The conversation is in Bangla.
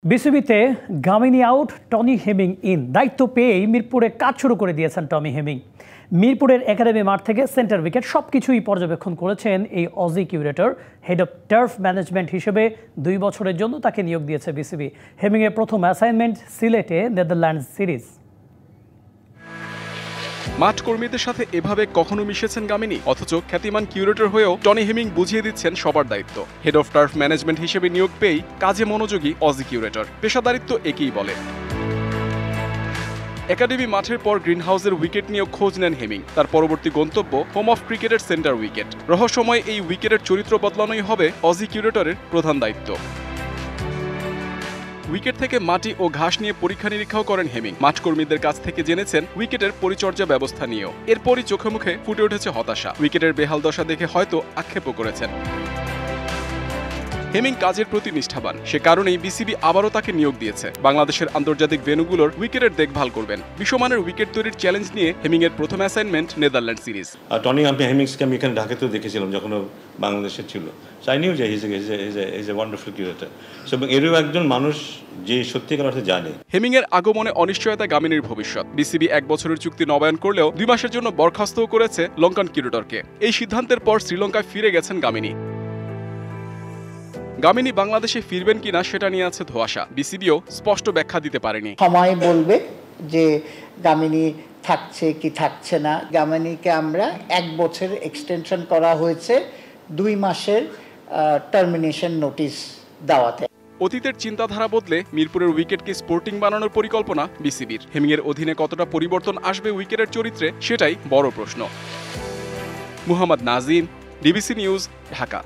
বিসিবিতে Gamini out, Tony Hemming in. দায়িত্ব পেয়েই মিরপুরে কাজ শুরু করে দিয়েছেন টনি হেমিং। মিরপুরের একাডেমি মাঠ থেকে সেন্টার উইকেট সবকিছুই পর্যবেক্ষণ করেছেন এই Aussie curator. Head of turf management হিসেবে 2 বছরের জন্য তাকে নিয়োগ দিয়েছে বিসিবি। হেমিংয়ের প্রথম অ্যাসাইনমেন্ট সিলেটে নেদারল্যান্ডস সিরিজ। মাঠ কর্মীদের সাথে এভাবে কখনো মিশেছেন গামিনী, অথচ খ্যাতিমান কিউরেটর হয়েও টনি হেমিং বুঝিয়ে দিচ্ছেন সবার দায়িত্ব। হেড অফ টার্ফ ম্যানেজমেন্ট হিসেবে নিয়োগ পেয়েই কাজে মনোযোগী অজি কিউরেটর। পেশাদারিত্ব একেই বলে। একাডেমি মাঠের পর গ্রিন হাউসের উইকেট নিয়েও খোঁজ নেন হেমিং। তার পরবর্তী গন্তব্য হোম অফ ক্রিকেটের সেন্টার উইকেট। রহস্যময় এই উইকেটের চরিত্র বদলানোই হবে অজি কিউরেটরের প্রধান দায়িত্ব। উইকেট থেকে মাটি ও ঘাস নিয়ে পরীক্ষা নিরীক্ষাও করেন হেমিং। মাঠ কর্মীদের কাছ থেকে জেনেছেন উইকেটের পরিচর্যা ব্যবস্থা নিয়েও। এরপরই চোখে মুখে ফুটে উঠেছে হতাশা। উইকেটের বেহাল দশা দেখে হয়তো আক্ষেপও করেছেন। হেমিং কাজের প্রতি নিষ্ঠাবান, সে কারণেই বিসিবি আবারও তাকে নিয়োগ দিয়েছে। বাংলাদেশের আন্তর্জাতিক ভেন্যুগুলোর উইকেটের দেখভাল করবেন। বিশ্বমানের উইকেট তৈরির চ্যালেঞ্জ নিয়ে হেমিং এর প্রথম অ্যাসাইনমেন্ট নেদারল্যান্ড সিরিজ। টনি হেমিংসকে আমি এখানে ঢাকাতেও দেখেছিলাম যখন বাংলাদেশে ছিল। আই নিউ যে ইজ এ ওয়ান্ডারফুল কিউরেটর। এরও একজন মানুষ যে সত্যিকার অর্থে জানে। হেমিং এর আগমনে অনিশ্চয়তা গামিনীর ভবিষ্যৎ। বিসিবি 1 বছরের চুক্তি নবায়ন করলেও 2 মাসের জন্য বরখাস্তও করেছে লঙ্কান কিউরেটরকে। এই সিদ্ধান্তের পর শ্রীলঙ্কায় ফিরে গেছেন গামিনী। গামিনী বাংলাদেশে ফিরবেন কিনা সেটা নিয়ে আছে ধোঁয়াশা। বিসিবিও স্পষ্ট ব্যাখ্যা দিতে পারেনি। সময় বলবে যে গামিনী থাকছে কি থাকছে না। গামিনীকে আমরা 1 বছর এক্সটেনশন করা হয়েছে 2 মাসের টার্মিনেশন নোটিশ দেওয়াতে। অতীতের চিন্তাধারা বদলে মিরপুরের উইকেটকে স্পোর্টিং বানানোর পরিকল্পনা বিসিবির। হেমিং এর অধীনে কতটা পরিবর্তন আসবে উইকেটের চরিত্রে, সেটাই বড় প্রশ্ন। Muhammad Nazim, DBC news, Dhaka.